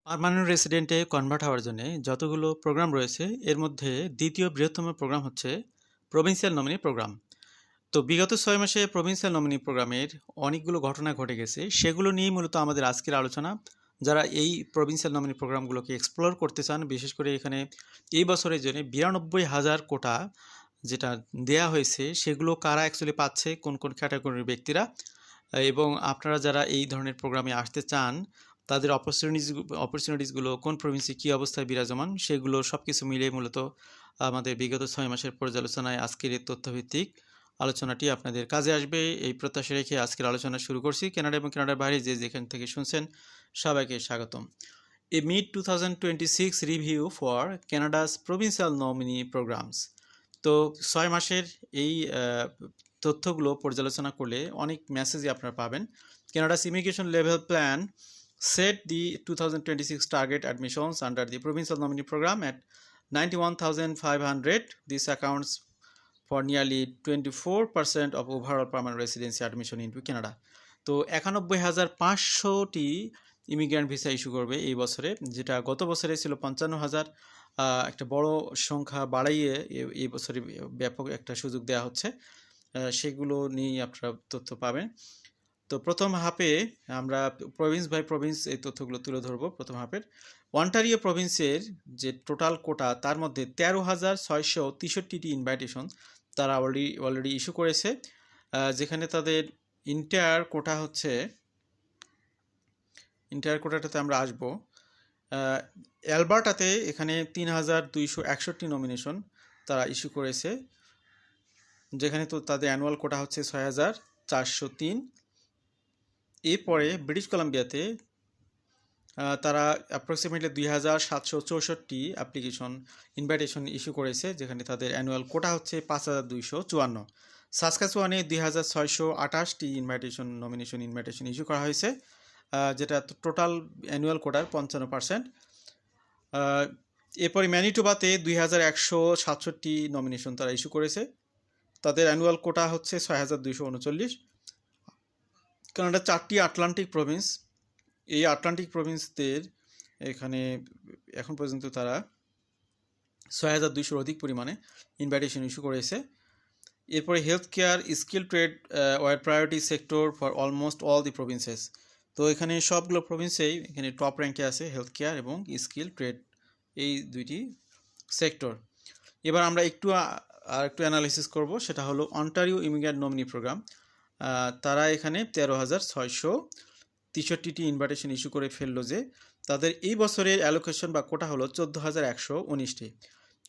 Permanent রেসিডেন্টে convert হওয়ার জন্য যতগুলো প্রোগ্রাম রয়েছে এর মধ্যে দ্বিতীয় বৃহত্তম প্রোগ্রাম হচ্ছে প্রভিন্সিয়াল নমিনি প্রোগ্রাম। তো বিগত 6 মাসে প্রভিন্সিয়াল নমিনি প্রোগ্রামের অনেকগুলো ঘটনা ঘটে গেছে, সেগুলো নিয়েই মূলত আমাদের আজকের আলোচনা। যারা এই প্রভিন্সিয়াল নমিনি প্রোগ্রামগুলোকে এক্সপ্লোর করতে চান, বিশেষ করে এখানে এই বছরের জন্য 92,000 কোটা যেটা দেয়া হয়েছে, সেগুলো কারা অ্যাকচুয়ালি পাচ্ছে, কোন কোন ক্যাটাগরির ব্যক্তিরা, এবং আপনারা যারা এই ধরনের প্রোগ্রামে আসতে চান তাদের অপরচুনিটিসগুলো কোন প্রভিন্সে কী অবস্থায় বিরাজমান, সেগুলো সব কিছু মিলিয়ে মূলত আমাদের বিগত 6 মাসের পর্যালোচনায় আজকের এই তথ্যভিত্তিক আলোচনাটি আপনাদের কাজে আসবে এই প্রত্যাশা রেখে আজকের আলোচনা শুরু করছি। কানাডা এবং কানাডার বাইরে যে যেখান থেকে শুনছেন সবাইকে স্বাগতম। A mid 2026 review for Canada's provincial nominee programmes. তো 6 মাসের এই তথ্যগুলো পর্যালোচনা করলে অনেক মেসেজই আপনারা পাবেন। Canada's immigration level plan set the 2026 target admissions under the provincial nominee program at 91,500. This accounts for nearly 24% of overall permanent residency admission into Canada. তো 91,500টি ইমিগ্রেন্ট ভিসা ইস্যু করবে এই বছরে, যেটা গত বছরে ছিল 55,000। একটা বড় সংখ্যা বাড়াইয়ে এই বছরে ব্যাপক একটা সুযোগ দেওয়া হচ্ছে, সেগুলো নিয়ে আপনারা তথ্য পাবেন। তো প্রথম হাফে আমরা প্রভিন্স বাই প্রভিন্স এই তথ্যগুলো তুলে ধরবো। প্রথম হাফের অন্টারিও প্রভিন্সের যে টোটাল কোটা, তার মধ্যে 13,663টি ইনভাইটেশন তারা অলরেডি ইস্যু করেছে, যেখানে তাদের ইন্টায়ার কোটা হচ্ছে, ইন্টায়ার কোটাটাতে আমরা আসবো। অ্যালবার্টাতে এখানে 3,261টি নমিনেশন তারা ইস্যু করেছে, যেখানে তো তাদের অ্যানুয়াল কোটা হচ্ছে 6,403। এরপরে ব্রিটিশ কলাম্বিয়াতে তারা অ্যাপ্রক্সিমেটলি 2,764টি ইনভাইটেশন ইস্যু করেছে, যেখানে তাদের অ্যানুয়াল কোটা হচ্ছে 5,254। সাসকাচুয়ানে 2,628টি নমিনেশন ইস্যু করা হয়েছে, যেটা টোটাল অ্যানুয়াল কোটার 55%। এরপরে ম্যানিটোবাতে 2,167টি নমিনেশন তারা ইস্যু করেছে, তাদের অ্যানুয়াল কোটা হচ্ছে 6,239। কানাডার 4টি আটলান্টিক প্রভিন্স, এই আটলান্টিক প্রভিন্সদের এখানে এখন পর্যন্ত তারা 6,200 অধিক পরিমাণে ইনভাইটেশন ইস্যু করেছে। এরপরে health care, skill trade are priority sector for almost all the provinces. তো এখানে সবগুলো প্রভিন্সেই এখানে টপ র্যাঙ্কে আছে হেলথ কেয়ার এবং স্কিল ট্রেড, এই দুইটি সেক্টর। এবার আমরা একটু অ্যানালিসিস করব, সেটা হলো অন্টারিও ইমিগ্রেন্ট নমিনি প্রোগ্রাম। তারা এখানে 13,663টি ইনভাইটেশন ইস্যু করে ফেললো, যে তাদের এই বছরের অ্যালোকেশন বা কোটা হলো 14,119টি।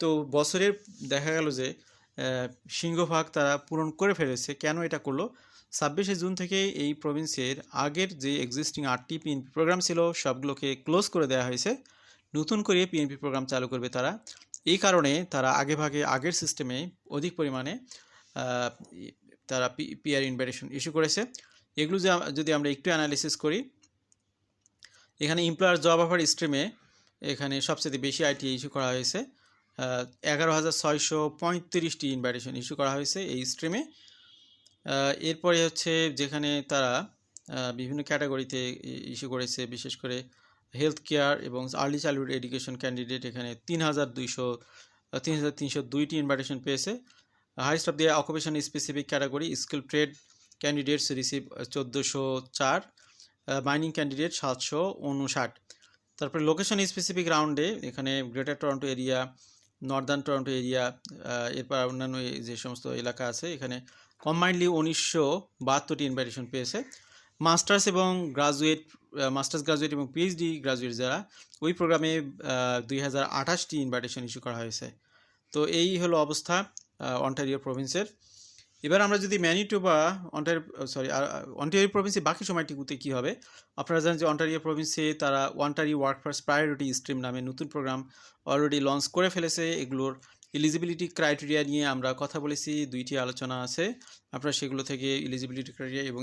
তো বছরের দেখা গেল যে সিংহভাগ তারা পূরণ করে ফেলেছে। কেন এটা করলো? 26শে জুন থেকে এই প্রভিন্সের আগের যে এক্সিস্টিং 8টি পিএনপি প্রোগ্রাম ছিল সবগুলোকে ক্লোজ করে দেওয়া হয়েছে, নতুন করে পিএনপি প্রোগ্রাম চালু করবে তারা। এই কারণে তারা আগের সিস্টেমে অধিক পরিমাণে তারা পিআর ইনভাইটেশন ইস্যু করেছে। এগুলো যদি আমরা একটু অ্যানালিসিস করি, এখানে এমপ্লয়ার জব অফার স্ট্রিমে এখানে সবচেয়ে বেশি আইটি ইস্যু করা হয়েছে, 11,635টি ইনভাইটেশন ইস্যু করা হয়েছে এই স্ট্রিমে। এরপরে হচ্ছে যেখানে তারা বিভিন্ন ক্যাটাগরিতে ইস্যু করেছে, বিশেষ করে হেলথ কেয়ার এবং আর্লি চাইল্ডহুড এডুকেশন ক্যান্ডিডেট এখানে 3,302টি ইনভাইটেশন পেয়েছে। Highest of the occupation specific category skill trade candidates receive 1,404, mining candidate 759। তারপরে লোকেশন স্পেসিফিক রাউন্ডে এখানে greater Toronto area, northern Toronto area, এরপর অন্যান্য যে সমস্ত এলাকা আছে, এখানে কম্বাইন্ডলি 1,972টি ইনভাইটেশন পেয়েছে। মাস্টার্স গ্রাজুয়েট এবং পিএইচডি গ্রাজুয়েট যারা, ওই প্রোগ্রামে 2,028টি ইনভাইটেশন ইস্যু করা হয়েছে। তো এই হলো অবস্থা অন্টারিও প্রভিন্সের। এবার আমরা যদি অন্টারিও প্রভিন্সে বাকি সময়টিতে কী হবে, আপনারা জানেন যে অন্টারিও প্রভিন্সে তারা অন্টারিও ওয়ার্কফোর্স প্রায়োরিটি স্ট্রিম নামে নতুন প্রোগ্রাম অলরেডি লঞ্চ করে ফেলেছে। এগুলোর এলিজিবিলিটি ক্রাইটেরিয়া নিয়ে আমরা কথা বলেছি, 2টি আলোচনা আছে, আপনারা সেগুলো থেকে এলিজিবিলিটি ক্রাইটেরিয়া এবং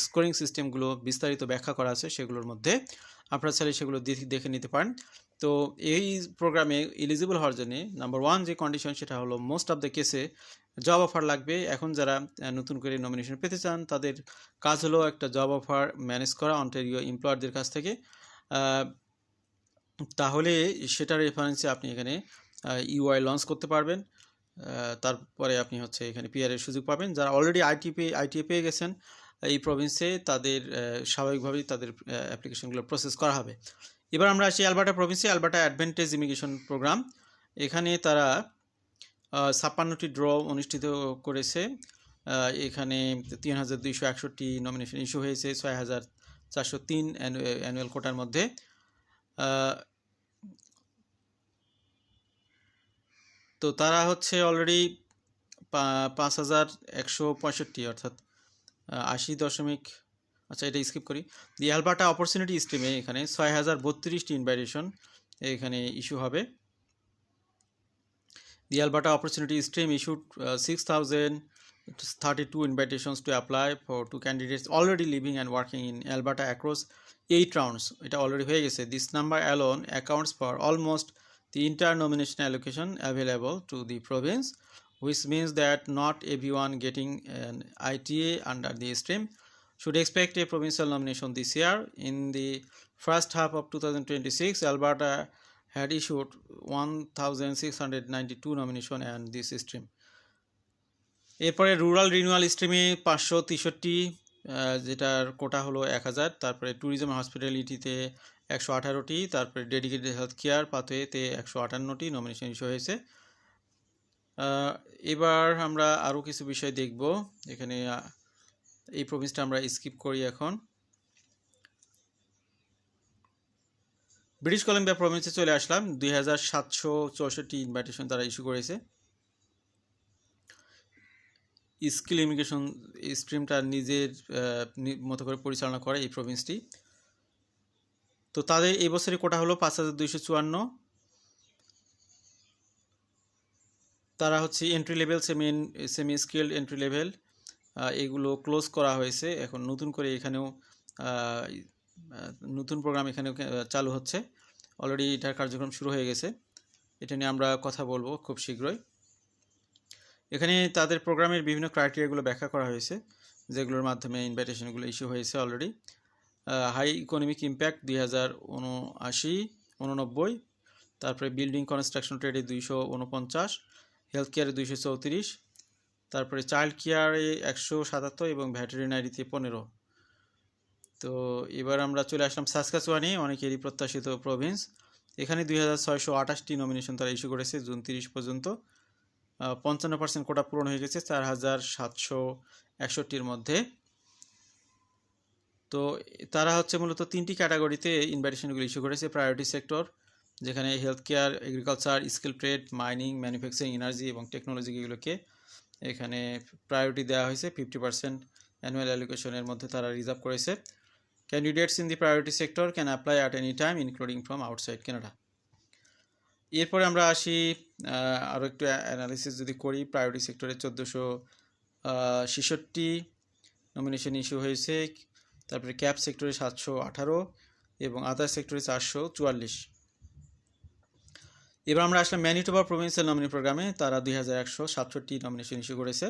স্কোরিং সিস্টেমগুলো বিস্তারিত ব্যাখ্যা করা আছে, সেগুলোর মধ্যে আপনারা চাইলে সেগুলো দেখে নিতে পারেন। তো এই প্রোগ্রামে এলিজিবল হওয়ার জন্য নাম্বার 1 যে কন্ডিশন, সেটা হলো মোস্ট অফ দ্য কেসে জব অফার লাগবে। এখন যারা নতুন করে নমিনেশন পেতে চান, তাদের কাজ হলো একটা জব অফার ম্যানেজ করা অন্টারিও এমপ্লয়ারদের কাছ থেকে। তাহলে সেটার রেফারেন্সে আপনি এখানে ইউআই লঞ্চ করতে পারবেন। তারপরে আপনি হচ্ছে এখানে পিআরের সুযোগ পাবেন। যারা অলরেডি আইটিএ পেয়ে গেছেন এই প্রভিন্সে, তাদের স্বাভাবিকভাবেই তাদের অ্যাপ্লিকেশনগুলো প্রসেস করা হবে। এবার আমরা আসি অ্যালবার্টা প্রভিন্সে, অ্যালবার্টা অ্যাডভান্টেজ ইমিগ্রেশন প্রোগ্রাম। এখানে তারা 56টি ড্র অনুষ্ঠিত করেছে। এখানে 3261 নমিনেশন ইস্যু হয়েছে 6403 অ্যানুয়াল কোটার মধ্যে। তো তারা হচ্ছে অলরেডি 5165 অর্থাৎ 80 আচ্ছা এটা স্কিপ করি। দি অ্যালবার্টা অপরচুনিটি স্ট্রিমে এখানে 6032টি ইনভাইটেশন এখানে ইস্যু হবে। The Alberta opportunity stream issued 6032 invitations to apply for 2 candidates already living and working in Alberta across 8 rounds. এটা অলরেডি হয়ে গেছে। This number alone accounts for almost the entire nomination allocation available to the province, which means that not everyone getting an ITA under the stream should expect a provincial nomination this year. In the first half of 2026, Alberta had issued 1692 nomination and this stream. এরপরে rural renewal স্ট্রিমে 563, যেটার কোটা হলো 1000। তারপরে tourism হসপিটালিটিতে 118টি, তারপরে dedicated health care পাথওয়েতে 158টি nomination issue হয়েছে। এবার আমরা আরও কিছু বিষয় দেখব। এখানে এই প্রভিন্সটা আমরা স্কিপ করি। এখন ব্রিটিশ কলাম্বিয়া প্রভিন্সে চলে আসলাম। 2764 ইনভাইটেশন তারা ইস্যু করেছে। স্কিল ইমিগ্রেশন স্ট্রিমটা নিজের মতো করে পরিচালনা করে এই প্রভিন্সটি। তো তাদের এই বছরের কোটা হলো 5254। তারা হচ্ছে entry level, semi skilled entry level, এগুলো ক্লোজ করা হয়েছে। এখন নতুন করে এখানেও নতুন প্রোগ্রাম এখানেও চালু হচ্ছে। অলরেডি এটার কার্যক্রম শুরু হয়ে গেছে। এটা নিয়ে আমরা কথা বলবো খুব শীঘ্রই। এখানে তাদের প্রোগ্রামের বিভিন্ন ক্রাইটেরিয়াগুলো ব্যাখ্যা করা হয়েছে, যেগুলোর মাধ্যমে ইনভাইটেশনগুলো ইস্যু হয়েছে অলরেডি। হাই ইকোনমিক ইম্প্যাক্ট 2089, তারপরে বিল্ডিং কনস্ট্রাকশন ট্রেডে 249, হেলথ কেয়ারে 234, তারপরে চাইল্ড কেয়ারে 177 এবং ভেটেরিনারিতে 15। তো এবার আমরা চলে আসলাম সাসকাচুয়ানে, অনেকেরই প্রত্যাশিত প্রভিন্স। এখানে 2628টি নমিনেশন তারা ইস্যু করেছে জুন 30 পর্যন্ত। 55% কোটা পূরণ হয়ে গেছে 4761-র মধ্যে। তো তারা হচ্ছে মূলত 3টি ক্যাটাগরিতে ইনভাইটেশনগুলো ইস্যু করেছে। প্রায়োরিটি সেক্টর, যেখানে health care, agriculture, skill trade, mining, manufacturing, energy এবং টেকনোলজি, এগুলোকে এখানে প্রায়োরিটি দেওয়া হয়েছে। 50% অ্যানুয়াল অ্যালোকেশনের মধ্যে তারা রিজার্ভ করেছে। Candidates in the priority sector can apply at any time including from outside Canada. এরপরে আমরা আসি আরও একটু অ্যানালিসিস যদি করি। প্রায়োরিটি সেক্টরে 1466 নমিনেশন ইস্যু হয়েছে। তারপরে ক্যাপ সেক্টরে 718 এবং আদার সেক্টরে 444। এবার আমরা আসলাম ম্যানিটোবা প্রভিন্সিয়াল নমিনি প্রোগ্রামে। তারা 2167 নমিনেশন ইস্যু করেছে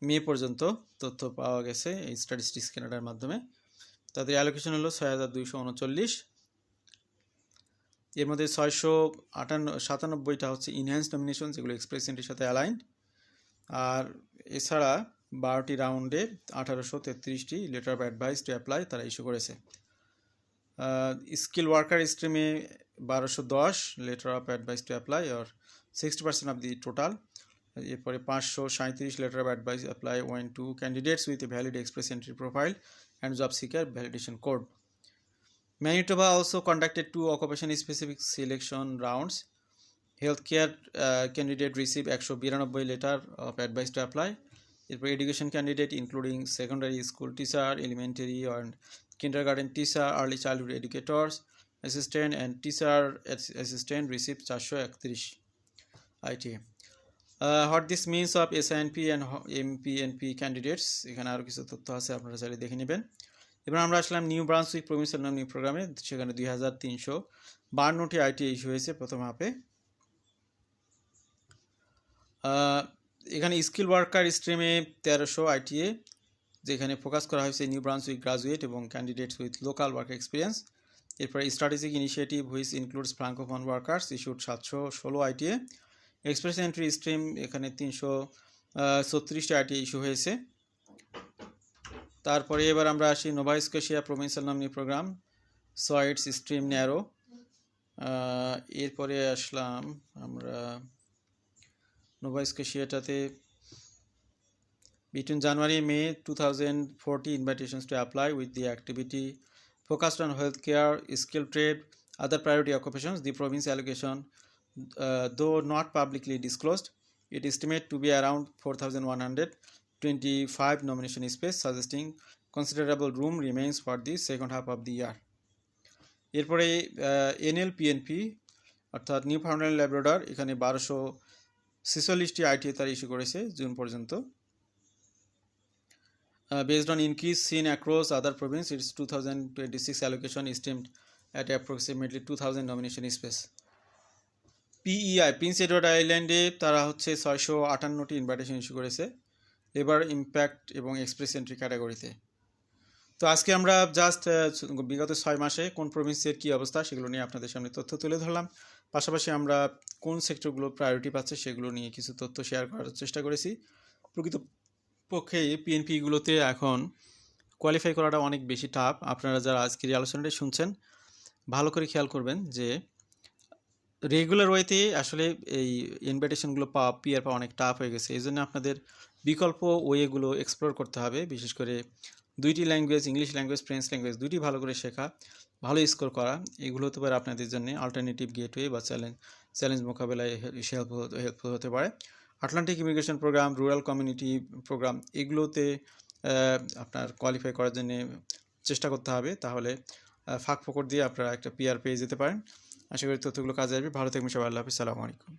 মে পর্যন্ত, তথ্য পাওয়া গেছে এই স্ট্যাটিস্টিক্স কানাডার মাধ্যমে। তাদের অ্যালোকেশন হলো 6239। এর মধ্যে 697টা হচ্ছে ইনহ্যান্স নমিনেশন, যেগুলো এক্সপ্রেস এন্ট্রির সাথে অ্যালাইন্ড। আর এছাড়া 12টি রাউন্ডে 1833টি letter of advice to apply তারা ইস্যু করেছে। স্কিল ওয়ার্কার স্ট্রিমে 1210 letter of advice to apply, আর 60% অফ দি টোটাল। এরপরে 537 letter of advice apply when to candidates with a valid express entry profile and job seeker validation code. Manitoba also conducted 2 occupation-specific selection rounds. Healthcare candidate received 192 letter of advice to apply. Education candidate including secondary school teacher, elementary and kindergarten teacher, early childhood educators, assistant and teacher assistant received 431 ITA. What this means of SINP and MPNP candidates, এখানে আরও কিছু তথ্য আছে, আপনারা চাইলে দেখে নেবেন। এবার আমরা আসলাম নিউ ব্রান্সউইক প্রভিন্সিয়াল নমিনি প্রোগ্রামে। সেখানে 2352টি আইটিএ ইস্যু হয়েছে প্রথম হাফে। এখানে স্কিল ওয়ার্কার স্ট্রিমে 1300 আইটিএ, যেখানে ফোকাস করা হয়েছে নিউ ব্রান্সউইক গ্রাজুয়েট এবং candidates with local work experience. এরপরে strategic initiative which includes francophone workers issued 716 ITA. Express entry stream এখানে 336টি আইটিএ ইস্যু হয়েছে। তারপরে এবার আমরা আসি Nova Scotia provincial nominee programme, সয়েডস স্ট্রিম ন্যারো। এরপরে আসলাম আমরা Nova স্কোশিয়াটাতে between January and May 2040 invitations to apply with the activity focused on healthcare, skilled trade, other priority occupations. The province allocation, though not publicly disclosed, it estimated to be around 4,125 nomination space, suggesting considerable room remains for the second half of the year. এরপরে এনএলপিএনপি অর্থাৎ new ফাউন্ডল্যান্ড Labrador এখানে 1246টি ITA তারা issue করেছে June পর্যন্ত। Based on increase seen across other provinces, its 2026 allocation is estimated at approximately 2,000 nomination space. PEI Prince Edward আইল্যান্ডে তারা হচ্ছে 658টি invitation issue করেছে লেবার ইম্প্যাক্ট এবং এক্সপ্রেস এন্ট্রি ক্যাটাগরিতে। তো আজকে আমরা জাস্ট বিগত 6 মাসে কোন প্রভিন্সের কী অবস্থা সেগুলো নিয়ে আপনাদের সামনে তথ্য তুলে ধরলাম। পাশাপাশি আমরা কোন সেক্টরগুলো প্রায়োরিটি পাচ্ছে সেগুলো নিয়ে কিছু তথ্য শেয়ার করার চেষ্টা করেছি। প্রকৃতপক্ষে পিএনপিগুলোতে এখন কোয়ালিফাই করাটা অনেক বেশি টাফ। আপনারা যারা আজকের এই আলোচনাটা শুনছেন ভালো করে খেয়াল করবেন যে রেগুলার ওয়েতে আসলে এই ইনভাইটেশনগুলো পাওয়া পিআর পাওয়া অনেক টাফ হয়ে গেছে। এই জন্য আপনাদের বিকল্প ওয়েগুলো এক্সপ্লোর করতে হবে। বিশেষ করে 2টি language, English language, French language 2টি ভালো করে শেখা, ভালো স্কোর করা, এগুলো হতে পারে আপনাদের জন্য অল্টারনেটিভ গেটওয়ে বা চ্যালেঞ্জ মোকাবেলায় হেল্পফুল হতে পারে। Atlantic immigration programme, rural community programme এগুলোতে আপনার কোয়ালিফাই করার জন্য চেষ্টা করতে হবে। তাহলে ফাঁক ফোকর দিয়ে আপনারা একটা পিআর পেয়ে যেতে পারেন। আশা করি তথ্যগুলো কাজে আসবে। ভালো থাকবেন সবাই। আল্লাহ হাফিজ। আসসালামু আলাইকুম।